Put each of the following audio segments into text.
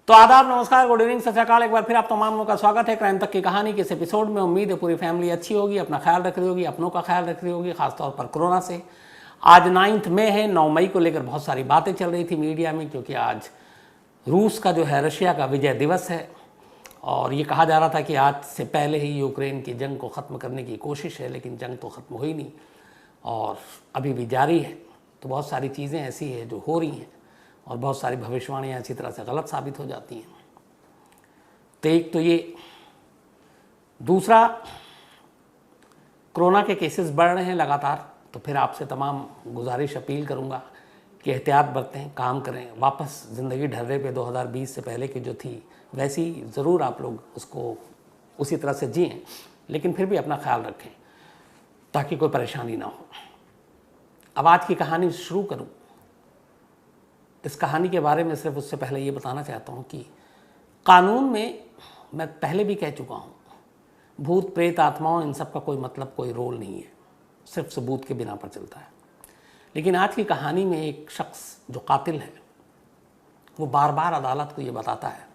तो आदाब, नमस्कार, गुड इवनिंग, सत श्री अकाल। एक बार फिर आप तमाम लोगों का स्वागत है क्राइम तक की कहानी के इस एपिसोड में। उम्मीद है पूरी फैमिली अच्छी होगी, अपना ख्याल रख रही होगी, अपनों का ख्याल रख रही होगी, खासतौर पर कोरोना से। आज 9 मई है। 9 मई को लेकर बहुत सारी बातें चल रही थी मीडिया में, क्योंकि आज रूस का जो है रशिया का विजय दिवस है। और ये कहा जा रहा था कि आज से पहले ही यूक्रेन की जंग को ख़त्म करने की कोशिश है, लेकिन जंग तो ख़त्म हुई नहीं और अभी भी जारी है। तो बहुत सारी चीज़ें ऐसी हैं जो हो रही हैं और बहुत सारी भविष्यवाणियाँ इसी तरह से गलत साबित हो जाती हैं। तो एक तो ये, दूसरा, कोरोना के केसेस बढ़ रहे हैं लगातार। तो फिर आपसे तमाम गुजारिश अपील करूँगा कि एहतियात बरतें, काम करें, वापस ज़िंदगी ढर्रे पे 2020 से पहले की जो थी वैसी ज़रूर आप लोग उसको उसी तरह से जिएं, लेकिन फिर भी अपना ख्याल रखें ताकि कोई परेशानी ना हो। अब आज की कहानी शुरू करूँ। इस कहानी के बारे में सिर्फ उससे पहले ये बताना चाहता हूँ कि कानून में, मैं पहले भी कह चुका हूँ, भूत प्रेत आत्माओं इन सब का कोई मतलब, कोई रोल नहीं है, सिर्फ सबूत के बिना पर चलता है। लेकिन आज की कहानी में एक शख्स जो कातिल है वो बार बार अदालत को ये बताता है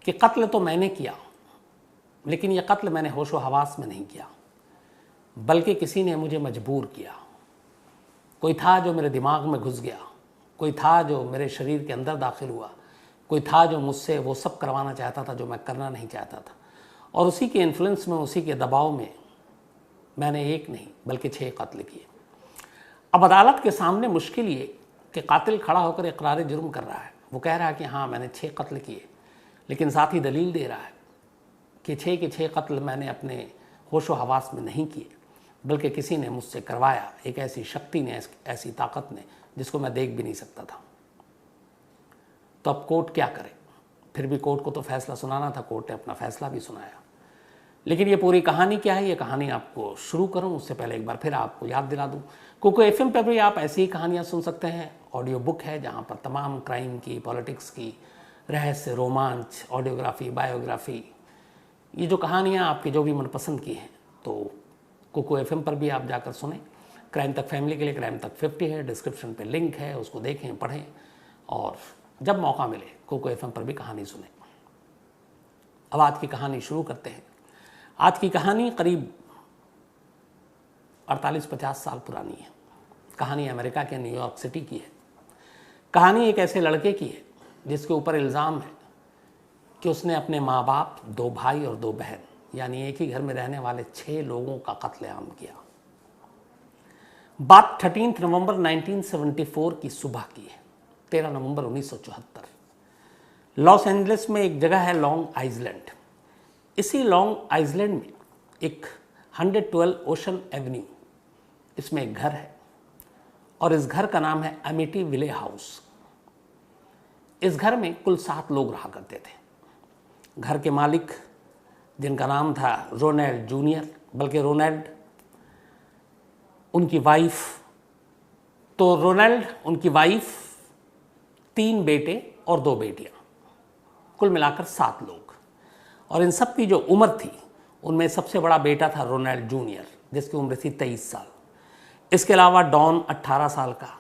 कि कत्ल तो मैंने किया, लेकिन ये कत्ल मैंने होशो हवास में नहीं किया, बल्कि किसी ने मुझे मजबूर किया। कोई था जो मेरे दिमाग में घुस गया, कोई था जो मेरे शरीर के अंदर दाखिल हुआ, कोई था जो मुझसे वो सब करवाना चाहता था जो मैं करना नहीं चाहता था। और उसी के इन्फ्लुएंस में, उसी के दबाव में मैंने एक नहीं बल्कि 6 कत्ल किए। अब अदालत के सामने मुश्किल ये कि कातिल खड़ा होकर इकरार जुर्म कर रहा है। वो कह रहा है कि हाँ मैंने 6 कत्ल किए, लेकिन साथ ही दलील दे रहा है कि 6 के 6 कत्ल मैंने अपने होशो हवास में नहीं किए, बल्कि किसी ने मुझसे करवाया, एक ऐसी शक्ति ने, ऐसी ताकत ने जिसको मैं देख भी नहीं सकता था। तो अब कोर्ट क्या करे? फिर भी कोर्ट को तो फैसला सुनाना था, कोर्ट ने अपना फैसला भी सुनाया। लेकिन ये पूरी कहानी क्या है, ये कहानी आपको शुरू करूं उससे पहले एक बार फिर आपको याद दिला दूं, कोको एफएम पर भी आप ऐसी ही कहानियां सुन सकते हैं। ऑडियो बुक है जहां पर तमाम क्राइम की, पॉलिटिक्स की, रहस्य, रोमांच, ऑडियोग्राफी, बायोग्राफी, ये जो कहानियाँ आपकी जो भी मनपसंद की हैं, तो कोको एफएम पर भी आप जाकर सुने। क्राइम तक फैमिली के लिए क्राइम तक 50 है, डिस्क्रिप्शन पे लिंक है, उसको देखें, पढ़ें और जब मौका मिले कोको एफएम पर भी कहानी सुने। अब आज की कहानी शुरू करते हैं। आज की कहानी करीब 48-50 साल पुरानी है। कहानी अमेरिका के न्यूयॉर्क सिटी की है। कहानी एक ऐसे लड़के की है जिसके ऊपर इल्ज़ाम है कि उसने अपने माँ बाप, 2 भाई और 2 बहन, यानी एक ही घर में रहने वाले 6 लोगों का कत्लेआम किया। बात 13 नवंबर 1974 की सुबह की है। 13 नवंबर 1974 लॉस एंजलिस में एक जगह है लॉन्ग आइलैंड। इसी लॉन्ग आइलैंड में एक 112 ओशन एवेन्यू, इसमें एक घर है और इस घर का नाम है एमिटीविले हाउस। इस घर में कुल 7 लोग रहा करते थे। घर के मालिक, जिनका नाम था रोनाल्ड जूनियर, बल्कि रोनाल्ड उनकी वाइफ, तो रोनाल्ड उनकी वाइफ, 3 बेटे और 2 बेटियां, कुल मिलाकर 7 लोग। और इन सब की जो उम्र थी, उनमें सबसे बड़ा बेटा था रोनाल्ड जूनियर, जिसकी उम्र थी 23 साल। इसके अलावा डॉन 18 साल का,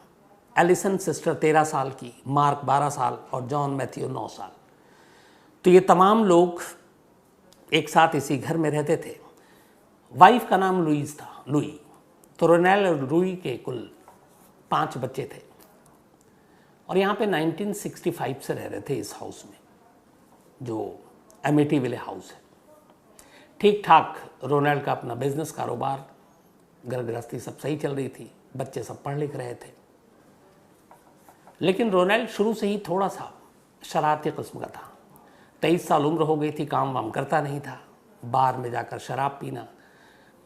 एलिसन सिस्टर 13 साल की, मार्क 12 साल और जॉन मैथ्यू 9 साल। तो ये तमाम लोग एक साथ इसी घर में रहते थे। वाइफ का नाम लुईस था, लुई। तो रोनाल्ड और लुई के कुल 5 बच्चे थे और यहाँ पे 1965 से रह रहे थे इस हाउस में, जो एमिटीविले हाउस है। ठीक ठाक रोनाल्ड का अपना बिजनेस, कारोबार, घर गृहस्थी सब सही चल रही थी, बच्चे सब पढ़ लिख रहे थे। लेकिन रोनाल्ड शुरू से ही थोड़ा सा शरारती किस्म का था। 23 साल उम्र हो गई थी, काम वाम करता नहीं था, बार में जाकर शराब पीना,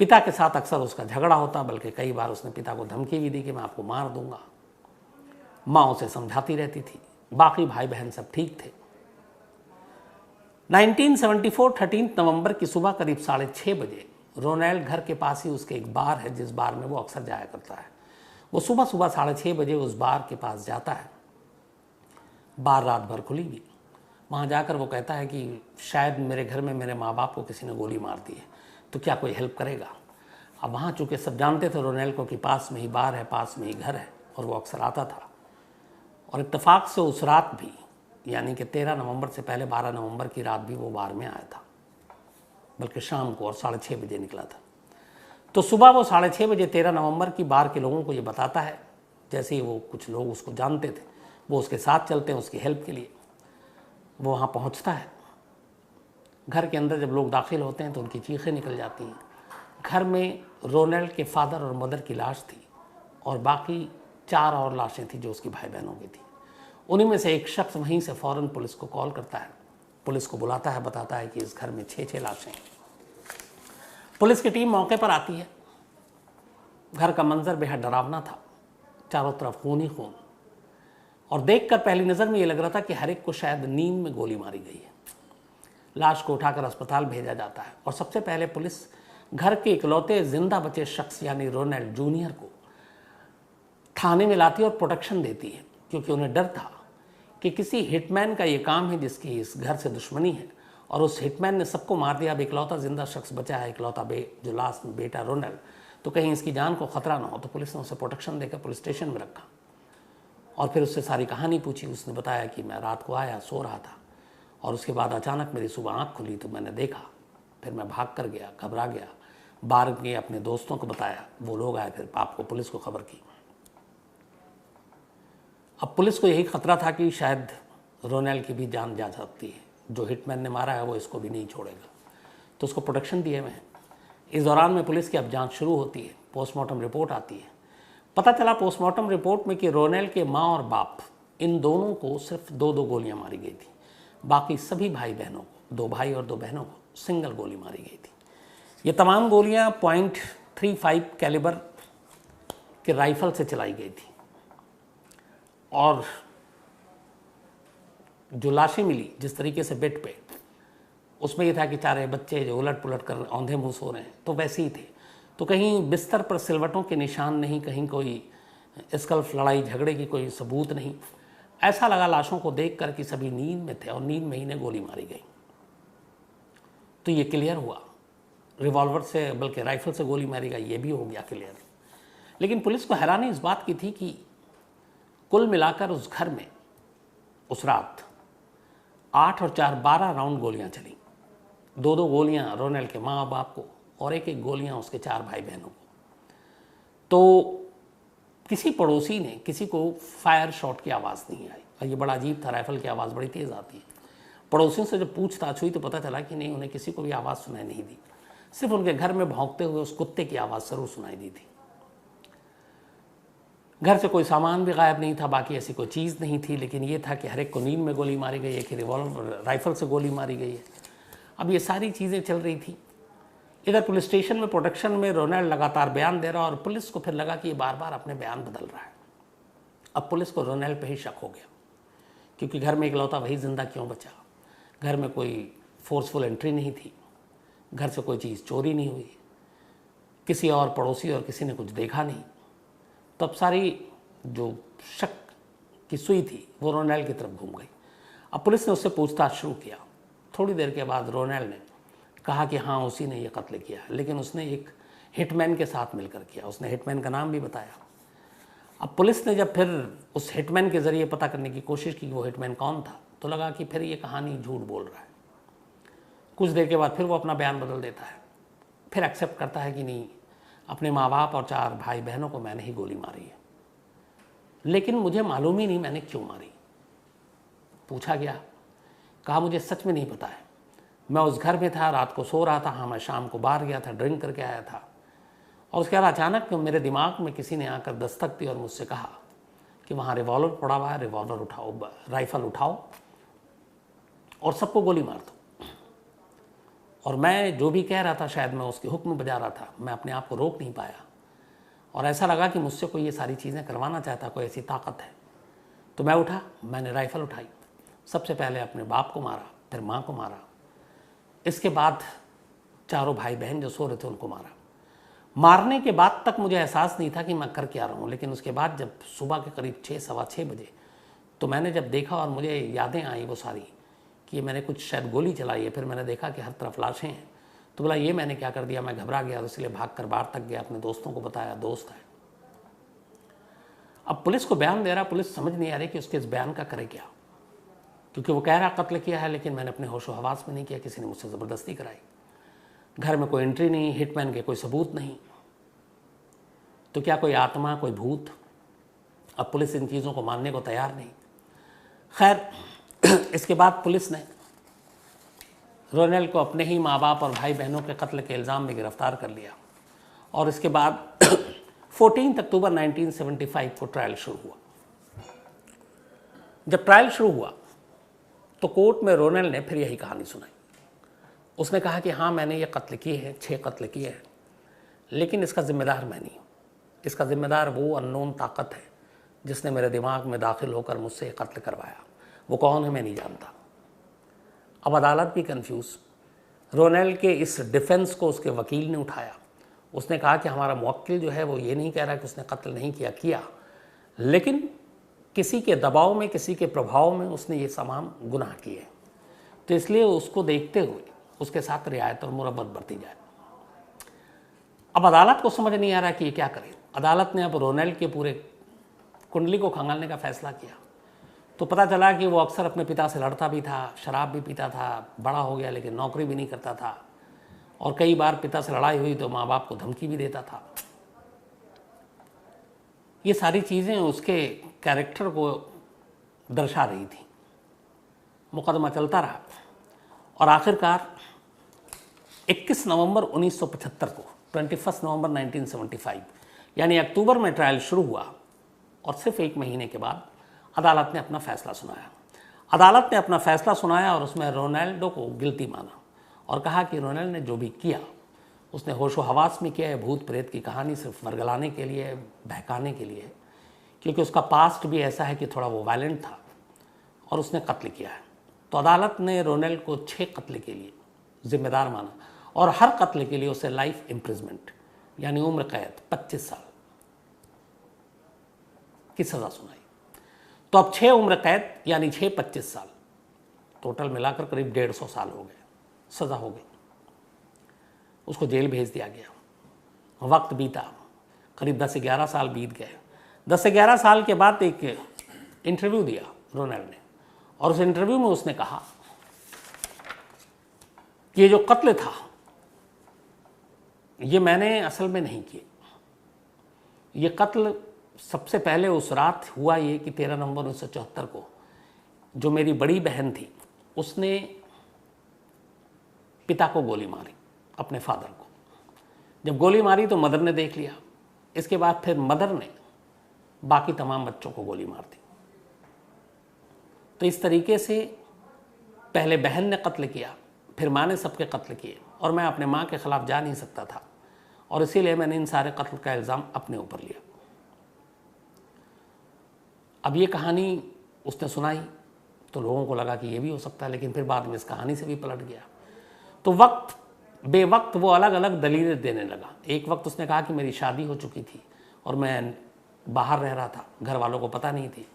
पिता के साथ अक्सर उसका झगड़ा होता, बल्कि कई बार उसने पिता को धमकी भी दी कि मैं आपको मार दूंगा। माँ उसे समझाती रहती थी। बाकी भाई बहन सब ठीक थे। 1974 13 नवंबर की सुबह करीब 6:30 बजे रोनाल्ड घर के पास ही उसके एक बार है, जिस बार में वो अक्सर जाया करता है। वो सुबह 6:30 बजे उस बार के पास जाता है। बार रात भर खुली हुई। वहाँ जाकर वो कहता है कि शायद मेरे घर में मेरे माँ बाप को किसी ने गोली मार दी है, तो क्या कोई हेल्प करेगा। अब वहाँ चूँकि सब जानते थे रोनाल्ड को कि पास में ही बार है, पास में ही घर है, और वो अक्सर आता था। और इत्तेफाक से उस रात भी यानी कि 13 नवंबर से पहले 12 नवंबर की रात भी वो बार में आया था, बल्कि शाम को, और 6:30 बजे निकला था। तो सुबह वो 6:30 बजे 13 नवंबर की बार के लोगों को ये बताता है। जैसे ही वो, कुछ लोग उसको जानते थे, वो उसके साथ चलते हैं उसकी हेल्प के लिए। वो वहाँ पहुँचता है। घर के अंदर जब लोग दाखिल होते हैं तो उनकी चीखें निकल जाती हैं। घर में रोनेल्ड के फादर और मदर की लाश थी और बाकी 4 और लाशें थी जो उसकी भाई बहनों की थी। उन्हीं में से एक शख्स वहीं से फ़ौरन पुलिस को कॉल करता है, पुलिस को बुलाता है, बताता है कि इस घर में 6 लाशें हैं। पुलिस की टीम मौके पर आती है। घर का मंजर बेहद डरावना था, चारों तरफ खून ही खून, और देखकर पहली नज़र में ये लग रहा था कि हर एक को शायद नींद में गोली मारी गई है। लाश को उठाकर अस्पताल भेजा जाता है और सबसे पहले पुलिस घर के इकलौते जिंदा बचे शख्स यानी रोनेल्ड जूनियर को थाने में लाती है और प्रोटेक्शन देती है, क्योंकि उन्हें डर था कि किसी हिटमैन का ये काम है जिसकी इस घर से दुश्मनी है, और उस हिटमैन ने सबको मार दिया। अब इकलौता जिंदा शख्स बचा है, इकलौता जो लास्ट बेटा रोनेल्ड, तो कहीं इसकी जान को खतरा ना हो। तो पुलिस ने उसे प्रोटेक्शन देकर पुलिस स्टेशन में रखा और फिर उससे सारी कहानी पूछी। उसने बताया कि मैं रात को आया, सो रहा था, और उसके बाद अचानक मेरी सुबह आँख खुली तो मैंने देखा, फिर मैं भाग कर गया, घबरा गया, बाहर गए, अपने दोस्तों को बताया, वो लोग आए, फिर आपको पुलिस को खबर की। अब पुलिस को यही खतरा था कि शायद रोनेल्ड की भी जान जा सकती है, जो हिटमैन ने मारा है वो इसको भी नहीं छोड़ेगा, तो उसको प्रोटेक्शन दिए हुए हैं। इस दौरान में पुलिस की अब जांच शुरू होती है। पोस्टमार्टम रिपोर्ट आती है। पता चला पोस्टमार्टम रिपोर्ट में कि रोनेल्ड के माँ और बाप, इन दोनों को सिर्फ 2 गोलियां मारी गई थी। बाकी सभी भाई बहनों को, 2 भाई और 2 बहनों को सिंगल गोली मारी गई थी। ये तमाम गोलियां .35 कैलिबर के राइफल से चलाई गई थी, और जो लाशें मिली जिस तरीके से बेड पे, उसमें यह था कि 4 बच्चे जो उलट पुलट कर औंधे मुंह सो रहे हैं, तो वैसे ही थे। तो कहीं बिस्तर पर सिलवटों के निशान नहीं, कहीं कोई स्कल्फ लड़ाई झगड़े की कोई सबूत नहीं। ऐसा लगा लाशों को देखकर कि सभी नींद में थे और नींद में ही ने गोली मारी गई। तो ये क्लियर हुआ, रिवॉल्वर से बल्कि राइफल से गोली मारी गई, ये भी हो गया क्लियर। लेकिन पुलिस को हैरानी इस बात की थी कि कुल मिलाकर उस घर में उस रात 8 और 4 12 राउंड गोलियां चली। 2 गोलियां रोनेल्ड के माँ बाप को और 1 गोलियां उसके 4 भाई बहनों को। तो किसी पड़ोसी ने, किसी को फायर शॉट की आवाज़ नहीं आई, और ये बड़ा अजीब था, राइफल की आवाज़ बड़ी तेज़ आती है। पड़ोसियों से जब पूछताछ हुई तो पता चला कि नहीं, उन्हें किसी को भी आवाज़ सुनाई नहीं दी, सिर्फ उनके घर में भौंकते हुए उस कुत्ते की आवाज़ जरूर सुनाई दी थी। घर से कोई सामान भी गायब नहीं था, बाकी ऐसी कोई चीज़ नहीं थी, लेकिन ये था कि हर एक को नींद में गोली मारी गई है, कि रिवॉल्वर राइफल से गोली मारी गई है। अब ये सारी चीज़ें चल रही थी। इधर पुलिस स्टेशन में प्रोटेक्शन में रोनेल्ड लगातार बयान दे रहा, और पुलिस को फिर लगा कि ये बार बार अपने बयान बदल रहा है। अब पुलिस को रोनेल्ड पे ही शक हो गया, क्योंकि घर में इकलौता वही जिंदा क्यों बचा, घर में कोई फोर्सफुल एंट्री नहीं थी, घर से कोई चीज़ चोरी नहीं हुई, किसी और पड़ोसी और किसी ने कुछ देखा नहीं। तब सारी जो शक की सुई थी वो रोनेल्ड की तरफ घूम गई। अब पुलिस ने उससे पूछताछ शुरू किया। थोड़ी देर के बाद रोनेल्ड ने कहा कि हाँ, उसी ने ये कत्ल किया, लेकिन उसने एक हिटमैन के साथ मिलकर किया। उसने हिटमैन का नाम भी बताया। अब पुलिस ने जब फिर उस हिटमैन के ज़रिए पता करने की कोशिश की कि वो हिटमैन कौन था, तो लगा कि फिर ये कहानी झूठ बोल रहा है। कुछ देर के बाद फिर वो अपना बयान बदल देता है, फिर एक्सेप्ट करता है कि नहीं, अपने माँ बाप और 4 भाई बहनों को मैंने ही गोली मारी है, लेकिन मुझे मालूम ही नहीं मैंने क्यों मारी। पूछा गया, कहा मुझे सच में नहीं पता है, मैं उस घर में था, रात को सो रहा था, हाँ मैं शाम को बाहर गया था, ड्रिंक करके आया था, और उसके बाद अचानक मेरे दिमाग में किसी ने आकर दस्तक दी और मुझसे कहा कि वहाँ रिवॉल्वर पड़ा हुआ है, रिवॉल्वर उठाओ, राइफल उठाओ और सबको गोली मार दो। और मैं जो भी कह रहा था, शायद मैं उसके हुक्म बजा रहा था, मैं अपने आप को रोक नहीं पाया, और ऐसा लगा कि मुझसे कोई ये सारी चीज़ें करवाना चाहता, कोई ऐसी ताकत है। तो मैं उठा, मैंने राइफ़ल उठाई, सबसे पहले अपने बाप को मारा, फिर माँ को मारा, इसके बाद 4 भाई बहन जो सो रहे थे उनको मारा। मारने के बाद तक मुझे एहसास नहीं था कि मैं कर क्या रहा हूँ, लेकिन उसके बाद जब सुबह के करीब 6 सवा 6 बजे, तो मैंने जब देखा और मुझे यादें आई वो सारी कि मैंने कुछ शायद गोली चलाई है, फिर मैंने देखा कि हर तरफ लाशें हैं, तो बोला ये मैंने क्या कर दिया, मैं घबरा गया, तो इसलिए भाग कर बाहर तक गया, अपने दोस्तों को बताया, दोस्त है। अब पुलिस को बयान दे रहा, पुलिस समझ नहीं आ रही कि उसके इस बयान का करे क्या। क्योंकि वो कह रहा कत्ल किया है, लेकिन मैंने अपने होशो हवास में नहीं किया, किसी ने मुझसे ज़बरदस्ती कराई। घर में कोई एंट्री नहीं, हिटमैन के कोई सबूत नहीं, तो क्या कोई आत्मा, कोई भूत? अब पुलिस इन चीज़ों को मानने को तैयार नहीं। खैर, इसके बाद पुलिस ने रोनेल को अपने ही माँ बाप और भाई बहनों के कत्ल के इल्ज़ाम में गिरफ्तार कर लिया और इसके बाद 14 अक्टूबर 1975 को ट्रायल शुरू हुआ। जब ट्रायल शुरू हुआ तो कोर्ट में रोनेल ने फिर यही कहानी सुनाई। उसने कहा कि हाँ, मैंने ये कत्ल किए हैं, 6 कत्ल किए हैं, लेकिन इसका ज़िम्मेदार मैं नहीं हूँ। इसका ज़िम्मेदार वो अननोन ताकत है जिसने मेरे दिमाग में दाखिल होकर मुझसे कत्ल करवाया। वो कौन है मैं नहीं जानता। अब अदालत भी कंफ्यूज। रोनेल के इस डिफेंस को उसके वकील ने उठाया। उसने कहा कि हमारा मुवक्किल जो है वो ये नहीं कह रहा कि उसने कत्ल नहीं किया, लेकिन किसी के दबाव में, किसी के प्रभाव में उसने ये तमाम गुनाह किए, तो इसलिए उसको देखते हुए उसके साथ रियायत और मुरब्बत बरती जाए। अब अदालत को समझ नहीं आ रहा कि ये क्या करे। अदालत ने अब रोनेल के पूरे कुंडली को खंगालने का फैसला किया। तो पता चला कि वो अक्सर अपने पिता से लड़ता भी था, शराब भी पीता था, बड़ा हो गया लेकिन नौकरी भी नहीं करता था, और कई बार पिता से लड़ाई हुई तो माँ बाप को धमकी भी देता था। ये सारी चीज़ें उसके कैरेक्टर को दर्शा रही थी। मुकदमा चलता रहा और आखिरकार 21 नवंबर 1975 को, 21 नवंबर 1975 यानी अक्टूबर में ट्रायल शुरू हुआ और सिर्फ 1 महीने के बाद अदालत ने अपना फैसला सुनाया। अदालत ने अपना फैसला सुनाया और उसमें रोनाल्डो को गिल्टी माना और कहा कि रोनेल ने जो भी किया उसने होशो हवास में किया है। भूत प्रेत की कहानी सिर्फ वर्गलाने के लिए, बहकाने के लिए, क्योंकि उसका पास्ट भी ऐसा है कि थोड़ा वो वायलेंट था और उसने कत्ल किया है। तो अदालत ने रोनेल को 6 कत्ल के लिए जिम्मेदार माना और हर कत्ल के लिए उसे लाइफ इम्प्रिजमेंट यानी उम्र कैद 25 साल की सज़ा सुनाई। तो अब 6 उम्र कैद यानी 6 25 साल, टोटल मिलाकर करीब 150 साल हो गए, सज़ा हो गई। उसको जेल भेज दिया गया। वक्त बीता, करीब 10 से 11 साल बीत गए। 10 से 11 साल के बाद एक इंटरव्यू दिया रोनेल ने और उस इंटरव्यू में उसने कहा कि ये जो कत्ल था ये मैंने असल में नहीं किए। ये कत्ल सबसे पहले उस रात हुआ ये कि 13 नवंबर 1974 को जो मेरी बड़ी बहन थी उसने पिता को गोली मारी, अपने फादर को। जब गोली मारी तो मदर ने देख लिया। इसके बाद फिर मदर ने बाकी तमाम बच्चों को गोली मार दी। तो इस तरीके से पहले बहन ने कत्ल किया, फिर माँ ने सबके कत्ल किए और मैं अपने माँ के ख़िलाफ़ जा नहीं सकता था और इसीलिए मैंने इन सारे कत्ल का इल्ज़ाम अपने ऊपर लिया। अब ये कहानी उसने सुनाई तो लोगों को लगा कि ये भी हो सकता है, लेकिन फिर बाद में इस कहानी से भी पलट गया। तो वक्त बेवक्त वो अलग अलग दलीलें देने लगा। एक वक्त उसने कहा कि मेरी शादी हो चुकी थी और मैं बाहर रह रहा था, घर वालों को पता नहीं थी।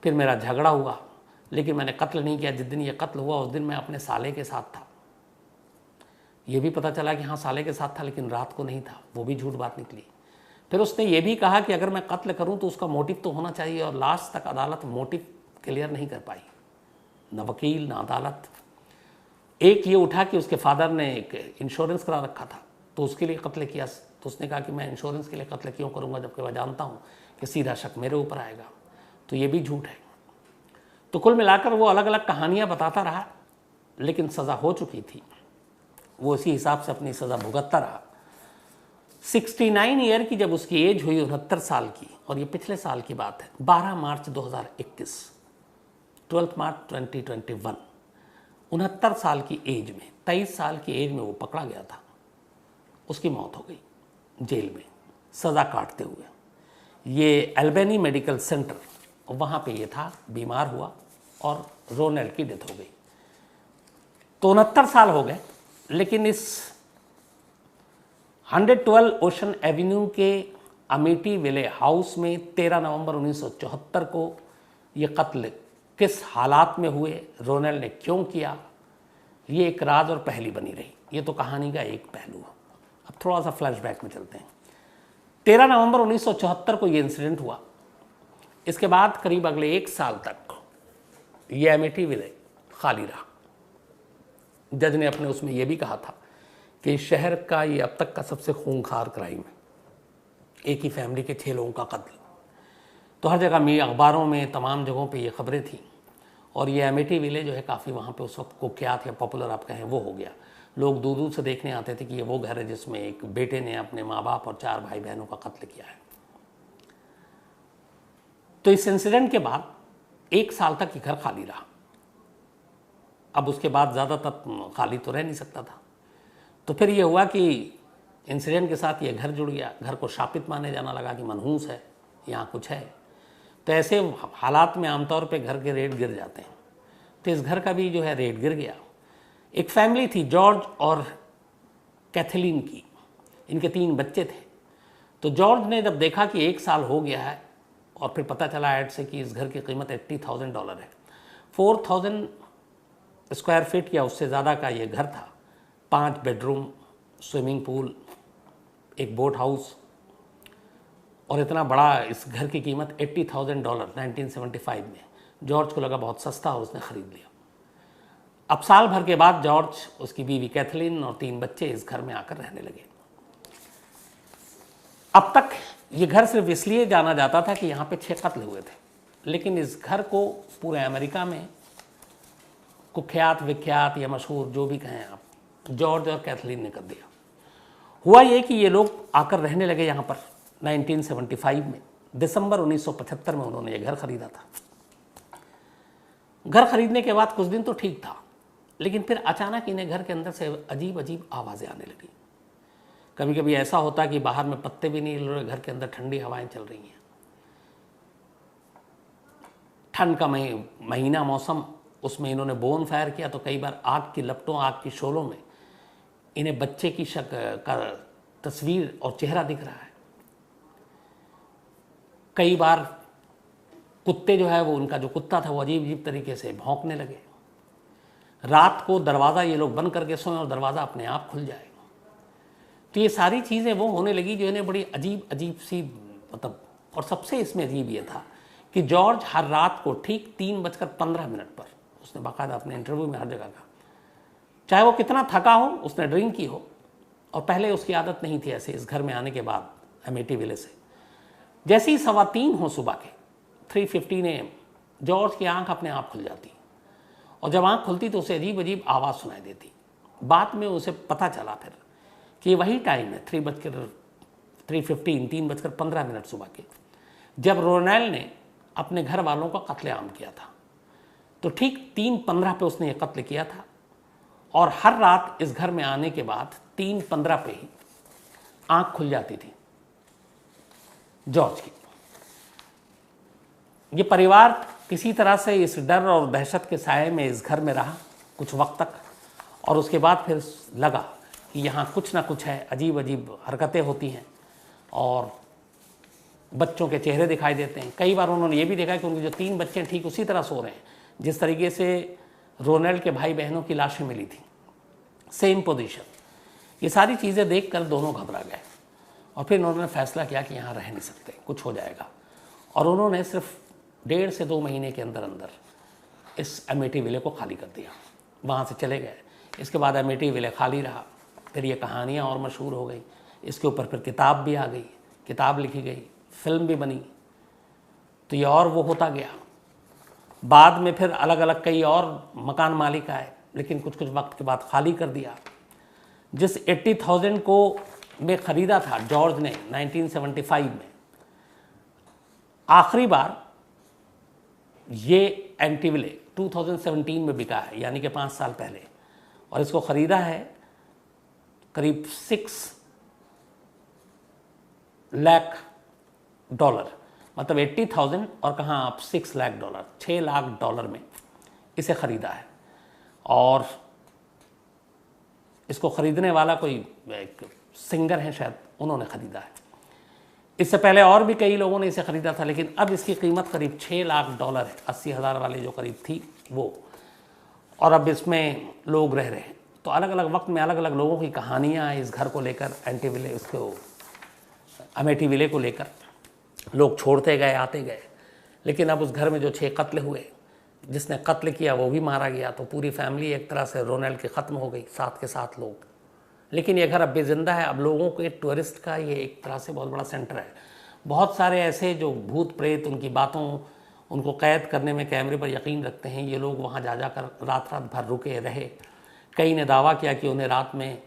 फिर मेरा झगड़ा हुआ लेकिन मैंने कत्ल नहीं किया। जिस दिन ये कत्ल हुआ उस दिन मैं अपने साले के साथ था। ये भी पता चला कि हाँ साले के साथ था, लेकिन रात को नहीं था, वो भी झूठ बात निकली। फिर उसने ये भी कहा कि अगर मैं कत्ल करूं तो उसका मोटिव तो होना चाहिए, और लास्ट तक अदालत मोटिव क्लियर नहीं कर पाई, न वकील न अदालत। एक ये उठा कि उसके फादर ने एक इंश्योरेंस करा रखा था तो उसके लिए कत्ल किया। तो उसने कहा कि मैं इंश्योरेंस के लिए कत्ल क्यों करूंगा जबकि मैं जानता हूं कि सीधा शक मेरे ऊपर आएगा। तो ये भी झूठ है। तो कुल मिलाकर वो अलग अलग कहानियां बताता रहा, लेकिन सज़ा हो चुकी थी। वो इसी हिसाब से अपनी सज़ा भुगतता रहा। 69 ईयर की जब उसकी एज हुई, 69 साल की, और ये पिछले साल की बात है, 12 मार्च 2021, 12 मार्च 2021, 69 साल की एज में, 23 साल की एज में वो पकड़ा गया था। उसकी मौत हो गई जेल में सज़ा काटते हुए। ये एल्बेनी मेडिकल सेंटर, वहाँ पे ये था, बीमार हुआ और रोनेल की डेथ हो गई। तो 69 साल हो गए, लेकिन इस 112 ओशन एवेन्यू के अमेटी विले हाउस में 13 नवंबर 1974 को ये कत्ल किस हालात में हुए, रोनेल ने क्यों किया, ये एक राज और पहेली बनी रही। ये तो कहानी का एक पहलू है। अब थोड़ा सा फ्लैशबैक में चलते हैं। 13 नवंबर 1974 को ये इंसिडेंट हुआ। इसके बाद करीब अगले 1 साल तक ये अमेठी विले खाली रहा। जज ने अपने उसमें यह भी कहा था कि शहर का ये अब तक का सबसे खूंखार क्राइम है, एक ही फैमिली के 6 लोगों का कत्ल। तो हर जगह में, अखबारों में, तमाम जगहों पे ये खबरें थी। और ये अमेठी विले जो है काफ़ी वहाँ पे उस वक्त कुख्यात या पॉपुलर आप कहें वो हो गया। लोग दूर दूर से देखने आते थे कि ये वो घर है जिसमें एक बेटे ने अपने माँ बाप और 4 भाई बहनों का कत्ल किया है। तो इस इंसिडेंट के बाद 1 साल तक ये घर खाली रहा। अब उसके बाद ज़्यादा तक खाली तो रह नहीं सकता था। तो फिर ये हुआ कि इंसिडेंट के साथ ये घर जुड़ गया। घर को शापित माने जाना लगा कि मनहूस है, यहाँ कुछ है। तो ऐसे हालात में आमतौर पे घर के रेट गिर जाते हैं। तो इस घर का भी जो है रेट गिर गया। एक फैमिली थी जॉर्ज और कैथलीन की, इनके 3 बच्चे थे। तो जॉर्ज ने जब देखा कि 1 साल हो गया है और फिर पता चला ऐड से कि इस घर की कीमत $80,000 है, 4,000 स्क्वायर फीट या उससे ज़्यादा का ये घर था। 5 बेडरूम, स्विमिंग पूल, एक बोट हाउस, और इतना बड़ा इस घर की कीमत $80,000 1975 में। जॉर्ज को लगा बहुत सस्ता, और उसने ख़रीद लिया। अब साल भर के बाद जॉर्ज, उसकी बीवी कैथलीन और 3 बच्चे इस घर में आकर रहने लगे। अब तक ये घर सिर्फ इसलिए जाना जाता था कि यहाँ पे 6 कत्ल हुए थे, लेकिन इस घर को पूरे अमेरिका में कुख्यात विख्यात या मशहूर जो भी कहें आप, जॉर्ज और कैथलीन ने कर दिया। हुआ ये कि ये लोग आकर रहने लगे यहाँ पर 1975 में। दिसंबर 1975 में उन्होंने ये घर खरीदा था। घर खरीदने के बाद कुछ दिन तो ठीक था, लेकिन फिर अचानक इन्हें घर के अंदर से अजीब अजीब आवाज़ें आने लगी। कभी कभी ऐसा होता कि बाहर में पत्ते भी नहीं हिल रहे, घर के अंदर ठंडी हवाएं चल रही हैं। ठंड का महीना मौसम, उसमें इन्होंने बोन फायर किया तो कई बार आग की लपटों, आग की शोलों में इन्हें बच्चे की शक्ल का तस्वीर और चेहरा दिख रहा है। कई बार कुत्ते जो है वो, उनका जो कुत्ता था वो अजीब अजीब तरीके से भौंकने लगे। रात को दरवाज़ा ये लोग बंद करके सोएं और दरवाज़ा अपने आप खुल जाए। तो ये सारी चीज़ें वो होने लगी जो इन्हें बड़ी अजीब अजीब सी, मतलब, और सबसे इसमें अजीब ये था कि जॉर्ज हर रात को ठीक 3:15 पर, उसने बाकायदा अपने इंटरव्यू में हर जगह कहा, चाहे वो कितना थका हो, उसने ड्रिंक की हो, और पहले उसकी आदत नहीं थी ऐसे, इस घर में आने के बाद अमेठी विले से, जैसे ही 3:15 हो सुबह के 3:15 AM, जॉर्ज की आंख अपने आप खुल जाती, और जब आंख खुलती तो उसे अजीब अजीब आवाज़ सुनाई देती। बाद में उसे पता चला फिर कि वही टाइम है 3:15 सुबह के, जब रोनेल ने अपने घर वालों का कत्लेआम किया था। तो ठीक 3:15 पे उसने ये कत्ल किया था, और हर रात इस घर में आने के बाद 3:15 पे ही आंख खुल जाती थी जॉर्ज की। ये परिवार किसी तरह से इस डर और दहशत के साए में इस घर में रहा कुछ वक्त तक, और उसके बाद फिर लगा कि यहाँ कुछ ना कुछ है, अजीब अजीब हरकतें होती हैं और बच्चों के चेहरे दिखाई देते हैं। कई बार उन्होंने ये भी देखा कि उनके जो 3 बच्चे हैं ठीक उसी तरह सो रहे हैं जिस तरीके से रोनेल के भाई बहनों की लाशें मिली थी, सेम पोजीशन। ये सारी चीज़ें देखकर दोनों घबरा गए, और फिर उन्होंने फैसला किया कि यहाँ रह नहीं सकते, कुछ हो जाएगा। और उन्होंने सिर्फ 1.5 से 2 महीने के अंदर अंदर इस अमेठी विले को खाली कर दिया, वहाँ से चले गए। इसके बाद अमेठी विले खाली रहा। फिर ये कहानियाँ और मशहूर हो गई, इसके ऊपर फिर किताब भी आ गई, किताब लिखी गई, फिल्म भी बनी। तो ये और वो होता गया। बाद में फिर अलग अलग कई और मकान मालिक आए, लेकिन कुछ कुछ वक्त के बाद खाली कर दिया। जिस 80,000 को में ख़रीदा था जॉर्ज ने 1975 में, आखिरी बार ये एंटी विले 2017 में बिका है, यानी कि 5 साल पहले, और इसको ख़रीदा है करीब $6 लाख, मतलब 80,000 और कहाँ आप $6 लाख, $6 लाख में इसे ख़रीदा है। और इसको ख़रीदने वाला कोई एक सिंगर है शायद, उन्होंने ख़रीदा है। इससे पहले और भी कई लोगों ने इसे ख़रीदा था, लेकिन अब इसकी कीमत करीब $6 लाख है, 80,000 वाली जो करीब थी वो। और अब इसमें लोग रह रहे हैं। तो अलग अलग वक्त में अलग अलग लोगों की कहानियाँ हैं इस घर को लेकर, एंटी विले, उसको अमेठी विले को लेकर। लोग छोड़ते गए, आते गए, लेकिन अब उस घर में जो 6 कत्ल हुए, जिसने कत्ल किया वो भी मारा गया, तो पूरी फैमिली एक तरह से रोनेल की ख़त्म हो गई, साथ के साथ लोग। लेकिन ये घर अब भी ज़िंदा है। अब लोगों के टूरिस्ट का ये एक तरह से बहुत बड़ा सेंटर है। बहुत सारे ऐसे जो भूत प्रेत, उनकी बातों, उनको कैद करने में कैमरे पर यकीन रखते हैं, ये लोग वहाँ जा कर रात रात भर रुके रहे। कई ने दावा किया कि उन्हें रात में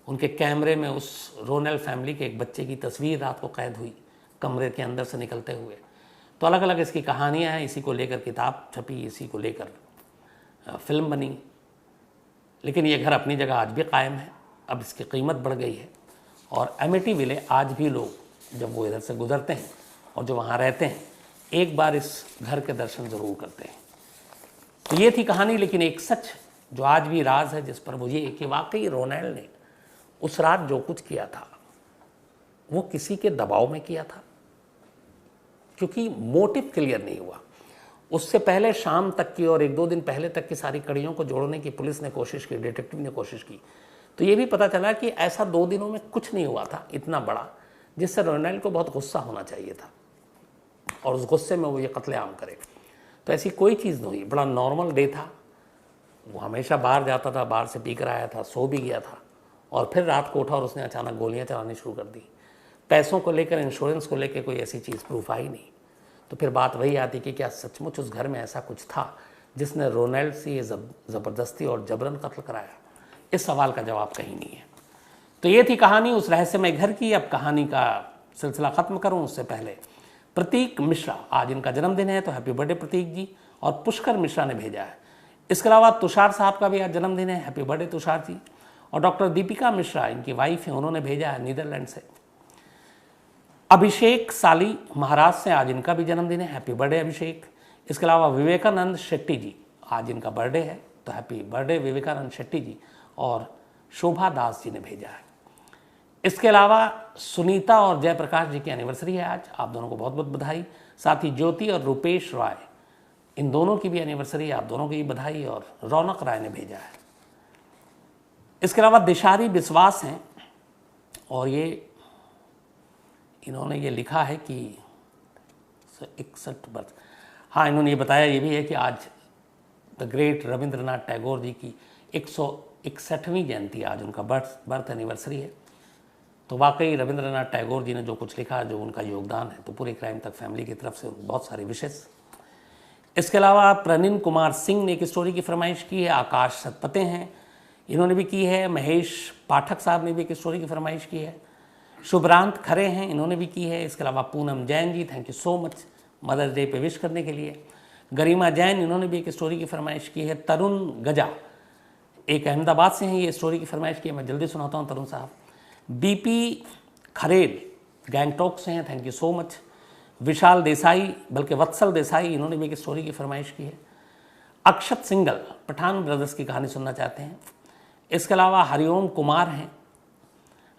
उनके कैमरे में उस रोनेल फैमिली के एक बच्चे की तस्वीर रात को कैद हुई कमरे के अंदर से निकलते हुए। तो अलग अलग इसकी कहानियाँ हैं। इसी को लेकर किताब छपी, इसी को लेकर फिल्म बनी। लेकिन ये घर अपनी जगह आज भी कायम है। अब इसकी कीमत बढ़ गई है और एमिटी विले आज भी लोग जब वो इधर से गुजरते हैं और जो वहाँ रहते हैं, एक बार इस घर के दर्शन ज़रूर करते हैं। तो ये थी कहानी। लेकिन एक सच जो आज भी राज है जिस पर वो ये कि वाकई रोनेल ने उस रात जो कुछ किया था वो किसी के दबाव में किया था, क्योंकि मोटिव क्लियर नहीं हुआ। उससे पहले शाम तक की और 1-2 दिन पहले तक की सारी कड़ियों को जोड़ने की पुलिस ने कोशिश की, डिटेक्टिव ने कोशिश की, तो ये भी पता चला कि ऐसा 2 दिनों में कुछ नहीं हुआ था इतना बड़ा जिससे रोनेल को बहुत गुस्सा होना चाहिए था और उस गुस्से में वो ये कत्लेआम करे। तो ऐसी कोई चीज़ नहीं हुई, बड़ा नॉर्मल डे था। वो हमेशा बाहर जाता था, बाहर से पी कर आया था, सो भी गया था और फिर रात को उठा और उसने अचानक गोलियां चलानी शुरू कर दी। पैसों को लेकर, इंश्योरेंस को लेकर कोई ऐसी चीज़ प्रूफ आई नहीं। तो फिर बात वही आती कि क्या सचमुच उस घर में ऐसा कुछ था जिसने रोनेल से ये ज़बरदस्ती और जबरन कत्ल कराया? इस सवाल का जवाब कहीं नहीं है। तो ये थी कहानी उस रहस्यमय घर की। अब कहानी का सिलसिला ख़त्म करूं उससे पहले प्रतीक मिश्रा, आज इनका जन्मदिन है, तो हैप्पी बर्थडे प्रतीक जी। और पुष्कर मिश्रा ने भेजा है। इसके अलावा तुषार साहब का भी आज जन्मदिन है, हैप्पी बर्थडे तुषार जी। और डॉक्टर दीपिका मिश्रा, इनकी वाइफ है, उन्होंने भेजा है नीदरलैंड से। अभिषेक साली महाराष्ट्र से, आज इनका भी जन्मदिन है, हैप्पी बर्थडे अभिषेक। इसके अलावा विवेकानंद शेट्टी जी, आज इनका बर्थडे है, तो हैप्पी बर्थडे विवेकानंद शेट्टी जी। और शोभा दास जी ने भेजा है। इसके अलावा सुनीता और जयप्रकाश जी की एनिवर्सरी है आज, आप दोनों को बहुत बहुत बधाई। साथ ही ज्योति और रुपेश राय, इन दोनों की भी एनिवर्सरी है, आप दोनों की बधाई। और रौनक राय ने भेजा है। इसके अलावा दिशारी विश्वास हैं और ये इन्होंने ये लिखा है कि 61 वर्ष, हाँ, इन्होंने ये बताया ये भी है कि आज द ग्रेट रविंद्रनाथ टैगोर जी की 161वीं जयंती, आज उनका बर्थ एनिवर्सरी है। तो वाकई रविंद्रनाथ टैगोर जी ने जो कुछ लिखा, जो उनका योगदान है, तो पूरे क्राइम तक फैमिली की तरफ से बहुत सारे विशेष। इसके अलावा प्रनिन कुमार सिंह ने एक स्टोरी की फरमाइश की है। आकाश सतपते हैं, इन्होंने भी की है। महेश पाठक साहब ने भी एक स्टोरी की फरमाइश की है। शुभ्रांत खरे हैं, इन्होंने भी की है। इसके अलावा Poonam Jain ji, thank you so much mother's day पे विश करने के लिए। गरिमा जैन, इन्होंने भी एक स्टोरी की फरमाइश की है। तरुण गजा, एक अहमदाबाद से हैं, ये स्टोरी की फरमाइश की है, मैं जल्दी सुनाता हूँ तरुण साहब। बीपी खरेल गैंगटॉक से हैं, थैंक यू सो मच। विशाल देसाई, बल्कि वत्सल देसाई, इन्होंने भी एक स्टोरी की फरमाइश की है। अक्षत सिंगल पठान ब्रदर्स की कहानी सुनना चाहते हैं। इसके अलावा हरिओम कुमार हैं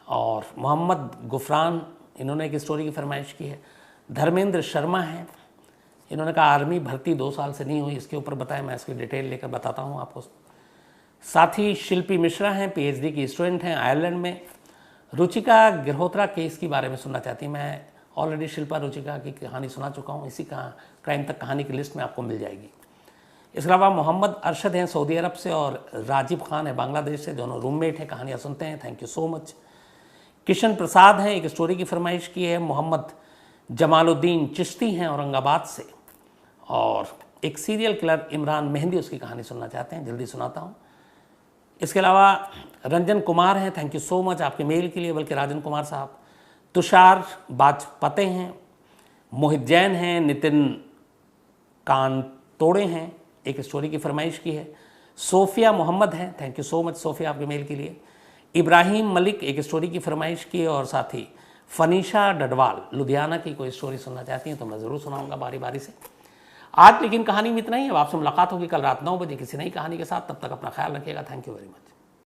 और मोहम्मद गुफरान, इन्होंने एक स्टोरी की फरमाइश की है। धर्मेंद्र शर्मा हैं, इन्होंने कहा आर्मी भर्ती 2 साल से नहीं हुई, इसके ऊपर बताएं, मैं इसकी डिटेल लेकर बताता हूँ आपको। साथ ही शिल्पी मिश्रा हैं, पीएचडी की स्टूडेंट हैं आयरलैंड में। रुचिका गिरहोत्रा केस के बारे में सुनना चाहती हैं। मैं ऑलरेडी शिल्पा रुचिका की कहानी सुना चुका हूँ, इसी का क्राइम तक कहानी की लिस्ट में आपको मिल जाएगी। इसके अलावा मोहम्मद अरशद हैं सऊदी अरब से और राजीव खान है बांग्लादेश से, दोनों रूममेट हैं, कहानियाँ सुनते हैं, thank you so much. Kishan Prasad हैं, एक स्टोरी की फरमाइश की है। मोहम्मद जमालुद्दीन चिश्ती हैं औरंगाबाद से और एक सीरियल किलर इमरान मेहंदी, उसकी कहानी सुनना चाहते हैं, जल्दी सुनाता हूँ। इसके अलावा रंजन कुमार हैं, थैंक यू सो मच आपके मेल के लिए, बल्कि राजन कुमार साहब। तुषार बाजपते हैं, मोहित जैन हैं, नितिन कांतोड़े हैं, एक स्टोरी की फरमाइश की है। सोफिया मोहम्मद हैं, thank you so much Sofia आपके मेल के लिए। इब्राहिम मलिक एक स्टोरी की फरमाइश की है और साथ ही फनीशा डडवाल लुधियाना की कोई स्टोरी सुनना चाहती हैं तो मैं ज़रूर सुनाऊंगा बारी बारी से। आज लेकिन कहानी में इतना ही है। अब आपसे मुलाकात होगी कल रात 9 बजे किसी नई कहानी के साथ। तब तक अपना ख्याल रखिएगा। Thank you very much.